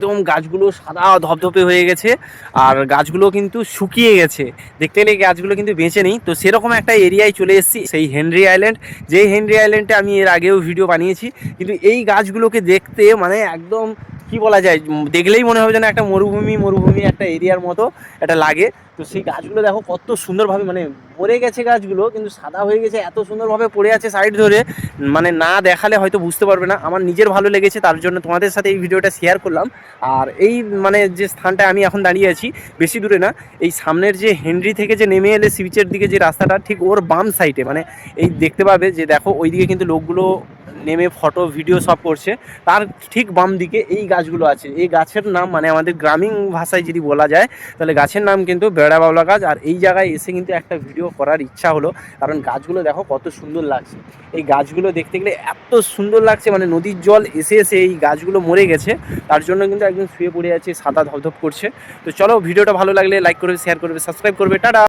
একদম গাছগুলো সাদা ধপধপে হয়ে গেছে আর গাছগুলো কিন্তু শুকিয়ে গেছে। দেখতে গেলে এই গাছগুলো কিন্তু বেঁচে নেই। তো সেরকম একটা এরিয়ায় চলে এসেছি, সেই হেনরি আইল্যান্ড। যেই হেনরি আইল্যান্ডে আমি এর আগেও ভিডিও বানিয়েছি, কিন্তু এই গাছগুলোকে দেখতে মানে একদম কি বলা যায়, দেখলেই মনে হবে যেন একটা মরুভূমি মরুভূমি একটা এরিয়ার মতো এটা লাগে। তো সেই গাছগুলো দেখো কত সুন্দরভাবে মানে মরে গেছে গাছগুলো, কিন্তু সাদা হয়ে গেছে, এত সুন্দরভাবে পড়ে আছে সাইড ধরে, মানে না দেখালে হয়তো বুঝতে পারবে না। আমার নিজের ভালো লেগেছে, তার জন্য তোমাদের সাথে এই ভিডিওটা শেয়ার করলাম। আর এই মানে যে স্থানটায় আমি এখন দাঁড়িয়ে আছি, বেশি দূরে না, এই সামনের যে হেনরি থেকে যে নেমে এলে সি বিচের দিকে যে রাস্তাটা, ঠিক ওর বাম সাইডে, মানে এই দেখতে পাবে যে দেখো ওইদিকে কিন্তু লোকগুলো নেমে ফটো ভিডিও সব করছে। তার ঠিক বাম দিকে এই গাছগুলো আছে। এই গাছের নাম মানে আমাদের গ্রামীণ ভাষায় যদি বলা যায় তাহলে গাছের নাম কিন্তু বেড়া বাউলা গাছ। আর এই জায়গায় এসে কিন্তু একটা ভিডিও করার ইচ্ছা হলো, কারণ গাছগুলো দেখো কত সুন্দর লাগছে। এই গাছগুলো দেখতে গেলে এত সুন্দর লাগছে, মানে নদীর জল এসে এসে এই গাছগুলো মরে গেছে, তার জন্য কিন্তু একদম শুয়ে পড়ে আছে, সাদা ধপধপ করছে। তো চলো, ভিডিওটা ভালো লাগলে লাইক করবে, শেয়ার করবে, সাবস্ক্রাইব করবে। টাটা।